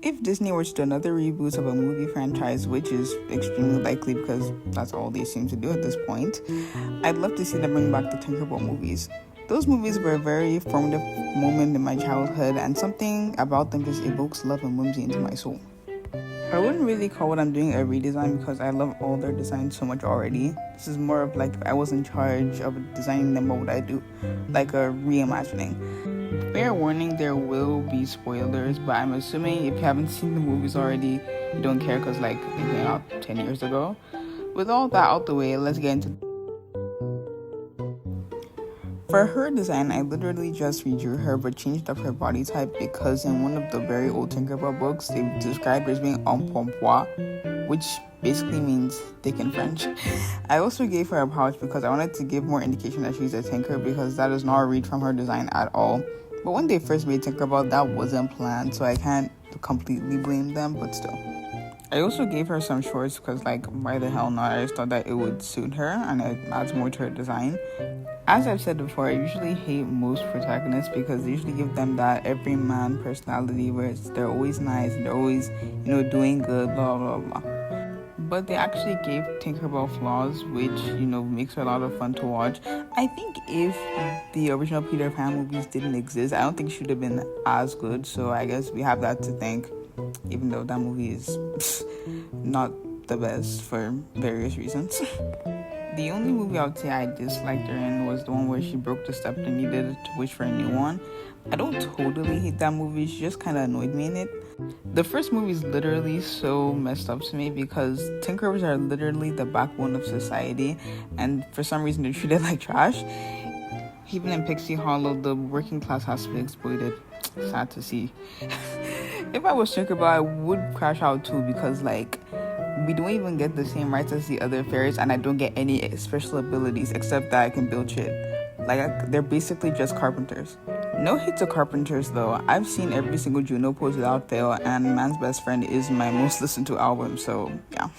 If Disney were to do another reboot of a movie franchise, which is extremely likely because that's all they seem to do at this point, I'd love to see them bring back the Tinkerbell movies. Those movies were a very formative moment in my childhood, and something about them just evokes love and whimsy into my soul. I wouldn't really call what I'm doing a redesign because I love all their designs so much already. This is more of like if I was in charge of designing them, what would I do? Like a reimagining. Fair warning, there will be spoilers, but I'm assuming if you haven't seen the movies already, you don't care because like they came out 10 years ago. With all that out the way, let's get into. For her design, I literally just redrew her but changed up her body type because in one of the very old Tinkerbell books, they described her as being embonpoint, which basically means thick in French. I also gave her a pouch because I wanted to give more indication that she's a Tinker because that is not a read from her design at all. But when they first made Tinkerbell, that wasn't planned, so I can't completely blame them, but still. I also gave her some shorts because, like, why the hell not? I just thought that it would suit her and it adds more to her design. As I've said before, I usually hate most protagonists because they usually give them that everyman personality where they're always nice, they're always, doing good, blah, blah, blah. But they actually gave Tinkerbell flaws, which, makes her a lot of fun to watch. I think if the original Peter Pan movies didn't exist, I don't think she would have been as good, so I guess we have that to thank. Even though that movie is not the best for various reasons. The only movie I would say I disliked her in was the one where she broke the step and needed to wish for a new one. I don't totally hate that movie, she just kind of annoyed me in it. The first movie is literally so messed up to me because Tinkerbells are literally the backbone of society, and for some reason they're treated like trash. Even in Pixie Hollow, the working class has to be exploited. Sad to see. If I was Tinkerbell, I would crash out too because, like, we don't even get the same rights as the other fairies, and I don't get any special abilities except that I can build shit. Like, they're basically just carpenters. No hate to carpenters though. I've seen every single Juno post without fail, and Man's Best Friend is my most listened to album, so yeah.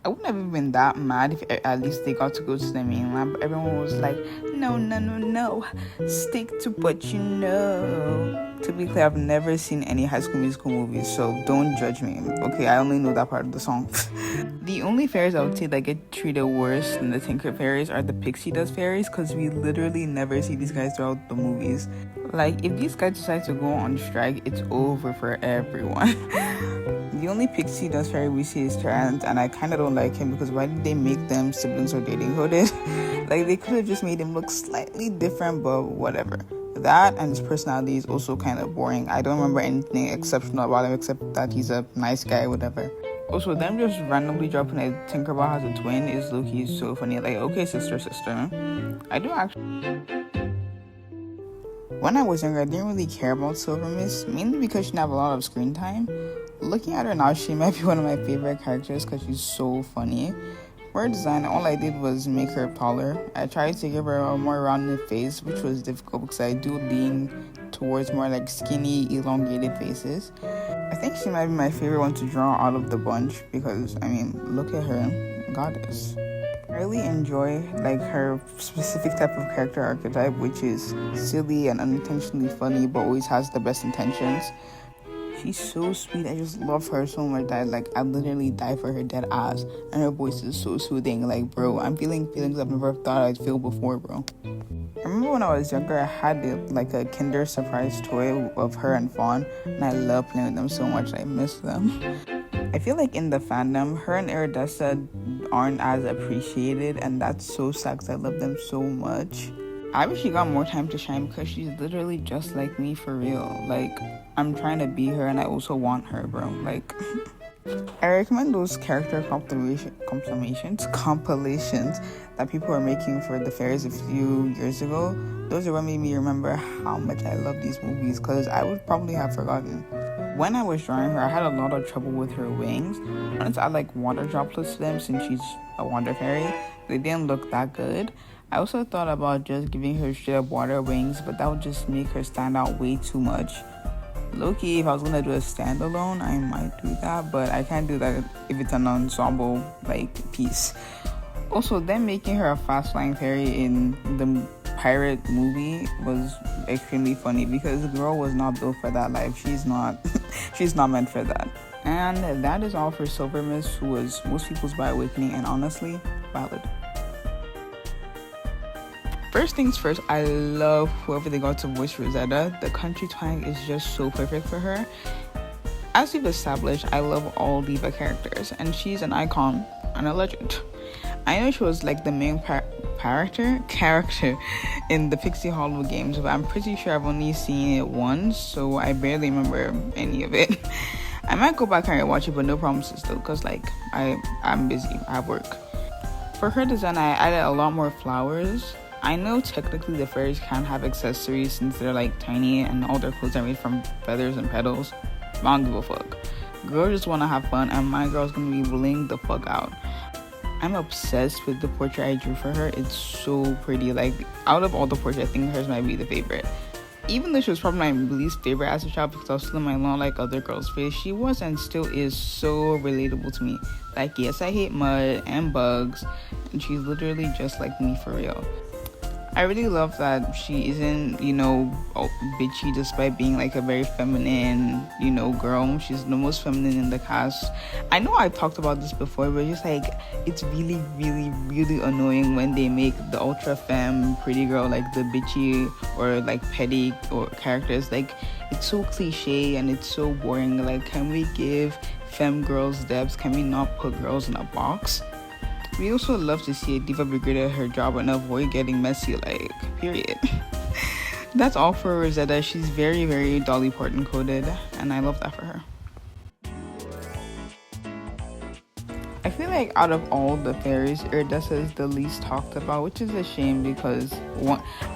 I wouldn't have even been that mad if at least they got to go to the mainland, but everyone was like, no, stick to what you know. To be clear, I've never seen any High School Musical movies, so don't judge me. Okay, I only know that part of the song. The only fairies I would say that get treated worse than the Tinker fairies are the Pixie Dust fairies, because we literally never see these guys throughout the movies. Like, if these guys decide to go on strike, it's over for everyone. The only Pixie Dust fairy we see is Terrence, and I kind of don't like him because why did they make them siblings or dating coded? Like, they could have just made him look slightly different, but whatever. That and his personality is also kind of boring. I don't remember anything exceptional about him except that he's a nice guy, whatever. Also, them just randomly dropping a Tinkerbell has a twin is low-key so funny. Like, okay, sister. I do actually... When I was younger, I didn't really care about Silver Mist, mainly because she didn't have a lot of screen time. Looking at her now, she might be one of my favorite characters because she's so funny. For her design, all I did was make her taller. I tried to give her a more rounded face, which was difficult because I do lean towards more like skinny, elongated faces. I think she might be my favorite one to draw out of the bunch because, look at her, goddess. I really enjoy like her specific type of character archetype, which is silly and unintentionally funny but always has the best intentions. She's so sweet. I just love her so much that I literally die for her dead ass, and her voice is so soothing. Like, bro, I'm feeling feelings I've never thought I'd feel before, bro. I remember when I was younger, I had a Kinder Surprise toy of her and Fawn, and I love playing with them so much. I miss them. I feel like in the fandom, her and Iridessa aren't as appreciated, and that's so sad because I love them so much. I wish she got more time to shine because she's literally just like me for real. Like, I'm trying to be her and I also want her, bro. Like, I recommend those character compilations that people were making for the fairies a few years ago. Those are what made me remember how much I love these movies because I would probably have forgotten. When I was drawing her, I had a lot of trouble with her wings. I wanted to add water droplets to them since she's a water fairy. They didn't look that good. I also thought about just giving her straight up water wings, but that would just make her stand out way too much. Low-key, if I was gonna do a standalone, I might do that, but I can't do that if it's an ensemble piece. Also, them making her a fast-flying fairy in the pirate movie was extremely funny because the girl was not built for that life. She's not. She's not meant for that. And that is all for Silver Mist, who was most people's by awakening, and honestly, valid. First things first, I love whoever they got to voice Rosetta. The country twang is just so perfect for her. As we've established, I love all diva characters, and she's an icon and a legend. I know she was like the main character in the Pixie Hollow games, but I'm pretty sure I've only seen it once, so I barely remember any of it. I might go back and watch it, but no promises though, because like I'm busy, I have work. For her design, I added a lot more flowers. I know technically the fairies can't have accessories since they're like tiny and all their clothes are made from feathers and petals. I don't give a fuck. Girls just want to have fun, and my girl's gonna be bling the fuck out. I'm obsessed with the portrait I drew for her. It's so pretty. Like, out of all the portraits, I think hers might be the favorite. Even though she was probably my least favorite as a child because I was still in my lawn like other girls' face, she was and still is so relatable to me. Like, yes, I hate mud and bugs, and she's literally just like me for real. I really love that she isn't, bitchy despite being like a very feminine, girl. She's the most feminine in the cast. I know I've talked about this before, but just like, it's really, really, really annoying when they make the ultra femme pretty girl like the bitchy or like petty or characters. Like, it's so cliche and it's so boring. Like, can we give femme girls depth? Can we not put girls in a box? We also love to see a diva be great at her job and avoid getting messy, like, period. That's all for Rosetta. She's very, very Dolly Parton coded, and I love that for her. I feel like out of all the fairies, Iridesca is the least talked about, which is a shame because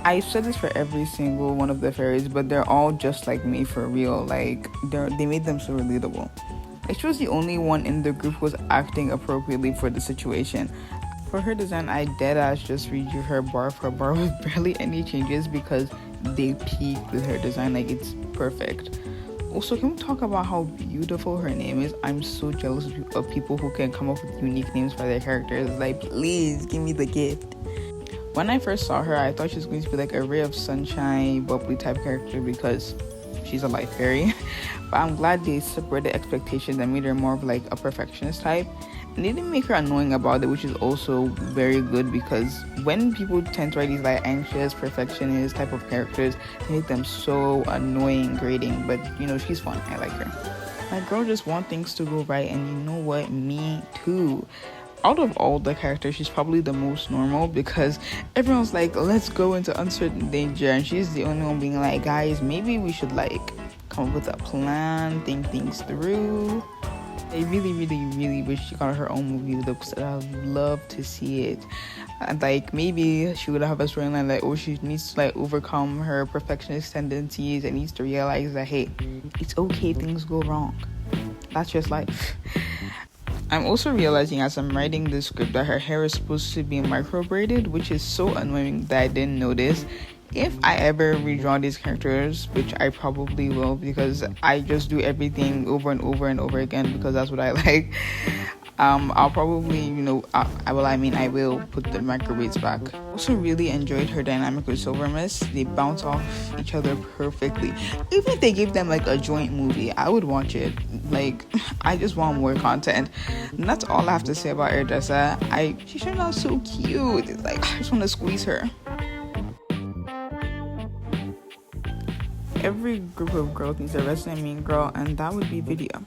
I said this for every single one of the fairies, but they're all just like me for real. Like, they made them so relatable. She was the only one in the group who was acting appropriately for the situation. For her design, I deadass just redrew her bar for bar with barely any changes because they peaked with her design. Like, it's perfect. Also, can we talk about how beautiful her name is? I'm so jealous of people who can come up with unique names for their characters. Like, please give me the gift. When I first saw her, I thought she was going to be like a ray of sunshine, bubbly type character because she's a light fairy. But I'm glad they separated expectations and made her more of like a perfectionist type, and they didn't make her annoying about it, which is also very good because when people tend to write these like anxious perfectionist type of characters, they make them so annoying, grating. But she's fun. I like her. My girl just wants things to go right, and you know what, me too. Out of all the characters, she's probably the most normal because everyone's like, let's go into uncertain danger, and she's the only one being like, guys, maybe we should like come up with a plan, think things through. I really, really, really wish she got her own movie with books. I'd love to see it. And like, maybe she would have a storyline like, oh, she needs to like overcome her perfectionist tendencies and needs to realize that, hey, it's okay, things go wrong. That's just life. I'm also realizing as I'm writing this script that her hair is supposed to be micro braided, which is so annoying that I didn't notice. If I ever redraw these characters, which I probably will because I just do everything over and over and over again because that's what I like, I'll probably, I will put the micro braids back. Also really enjoyed her dynamic with Silver Mist. They bounce off each other perfectly. Even if they gave them like a joint movie, I would watch it. Like, I just want more content. And that's all I have to say about Iridesca. She turned out so cute. It's like, I just want to squeeze her. Every group of girls needs a resident mean girl, and that would be Vidya.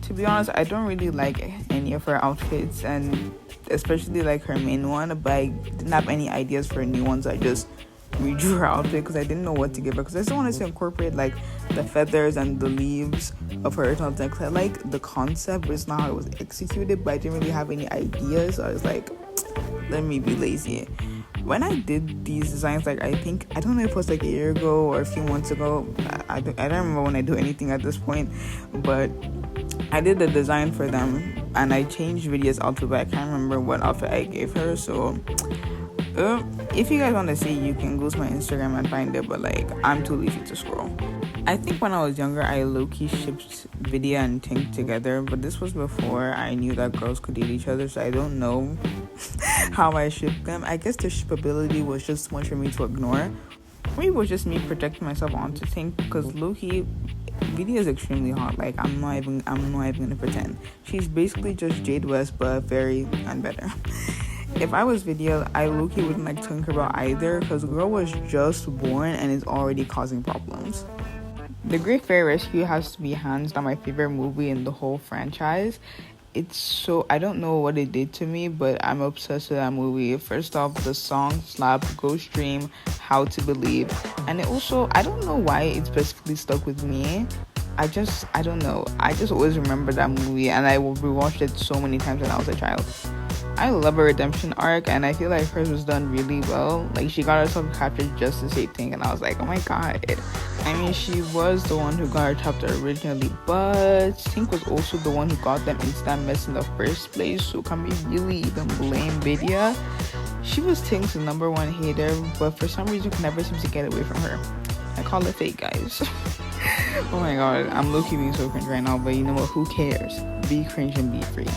To be honest, I don't really like any of her outfits, and especially like her main one, but I didn't have any ideas for new ones. I just redrew her outfit because I didn't know what to give her, because I still wanted to incorporate like the feathers and the leaves of her original deck. I like the concept, but it's not how it was executed, but I didn't really have any ideas, so I was like, let me be lazy. When I did these designs, like I don't know if it was like a year ago or a few months ago, I don't remember when I do anything at this point, but I did the design for them and I changed Vidya's outfit, but I can't remember what outfit I gave her. So if you guys want to see, you can go to my Instagram and find it, but like, I'm too lazy to scroll. I think when I was younger, I low-key shipped Vidya and Tink together, but this was before I knew that girls could date each other, so I don't know how I shipped them. I guess their shippability was just too much for me to ignore. Maybe it was just me projecting myself onto Tink, because low-key, Vidya is extremely hot. Like, I'm not even gonna pretend. She's basically just Jade West, but very and better. If I was Vidya, I low-key wouldn't like Tinkerbell either, because the girl was just born and is already causing problems. The Great Fairy Rescue has to be hands down my favorite movie in the whole franchise. It's so, I don't know what it did to me, but I'm obsessed with that movie. First off, the song slap, Go Stream, How to Believe, and it also, I don't know why it specifically stuck with me. I don't know. I just always remember that movie, and I rewatched it so many times when I was a child. I love a redemption arc, and I feel like hers was done really well. Like, she got herself captured just to save Tink, and I was like, oh my god. I mean, she was the one who got her chapter originally, but Tink was also the one who got them into that mess in the first place, so can we really even blame Vidya? She was Tink's number one hater, but for some reason, never seems to get away from her. I call it fate, guys. Oh my god, I'm low-key being so cringe right now, but you know what, who cares? Be cringe and be free.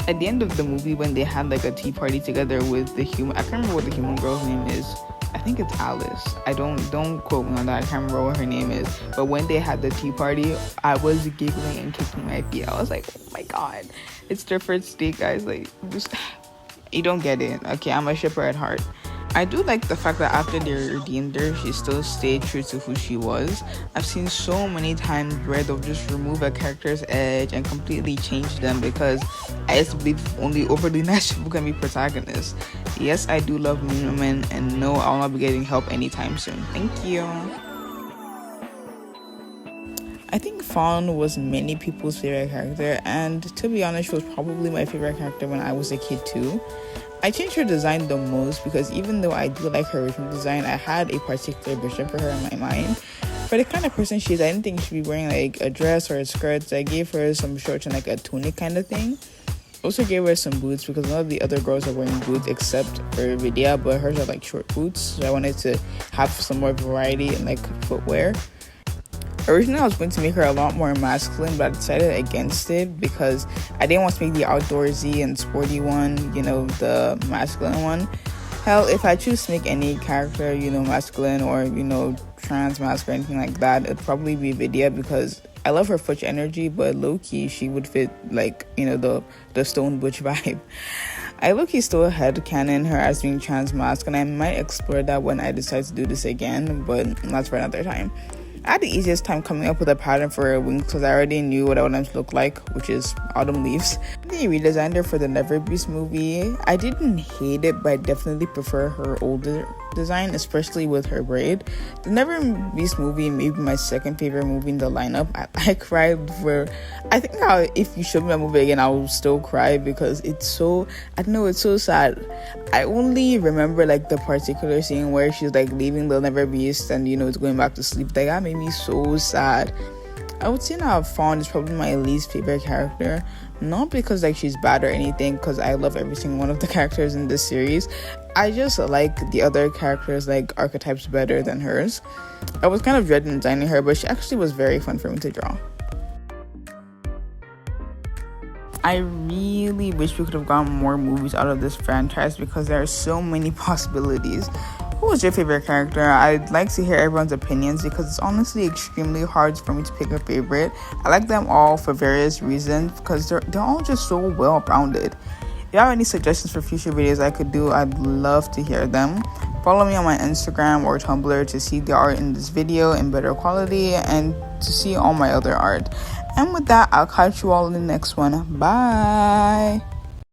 At the end of the movie, when they had like a tea party together with the human, I can't remember what the human girl's name is. I think it's Alice. I don't quote me on that. I can't remember what her name is. But when they had the tea party, I was giggling and kicking my feet. I was like, oh my god, it's their first date, guys. Like, just you don't get it. Okay, I'm a shipper at heart. I do like the fact that after they redeemed her, she still stayed true to who she was. I've seen so many times where they'll just remove a character's edge and completely change them, because I just believe only overly nice people can be protagonists. Yes, I do love mean women, and no, I'll not be getting help anytime soon. Thank you. I think Fawn was many people's favorite character, and to be honest, she was probably my favorite character when I was a kid too. I changed her design the most because even though I do like her original design, I had a particular vision for her in my mind. For the kind of person she is, I didn't think she should be wearing like a dress or a skirt, so I gave her some shorts and like a tunic kind of thing. Also gave her some boots because none of the other girls are wearing boots except for Vidya, but hers are like short boots, so I wanted to have some more variety in like footwear. Originally, I was going to make her a lot more masculine, but I decided against it because I didn't want to make the outdoorsy and sporty one, you know, the masculine one. Hell, if I choose to make any character, you know, masculine or, you know, trans mask or anything like that, it'd probably be Vidya because I love her Butch energy, but low-key, she would fit, like, you know, the Stone Butch vibe. I low-key still headcanon her as being trans mask, and I might explore that when I decide to do this again, but that's for another time. I had the easiest time coming up with a pattern for her wings because I already knew what I wanted them to look like, which is autumn leaves. They redesigned her for the Never Beast movie. I didn't hate it, but I definitely prefer her older design, especially with her braid. The Never Beast movie may be my second favorite movie in the lineup. I cried for, I think if you show me that movie again, I will still cry because it's so, I don't know, it's so sad. I only remember like the particular scene where she's like leaving the Never Beast and, you know, it's going back to sleep. That made me so sad. I would say now Fawn is probably my least favorite character, not because like she's bad or anything, because I love every single one of the characters in this series. I just like the other characters like archetypes better than hers. I was kind of dreading designing her, but she actually was very fun for me to draw. I really wish we could have gotten more movies out of this franchise because there are so many possibilities. Who was your favorite character? I'd like to hear everyone's opinions because it's honestly extremely hard for me to pick a favorite. I like them all for various reasons because they're all just so well-rounded. If you have any suggestions for future videos I could do, I'd love to hear them. Follow me on my Instagram or Tumblr to see the art in this video in better quality and to see all my other art. And with that, I'll catch you all in the next one. Bye!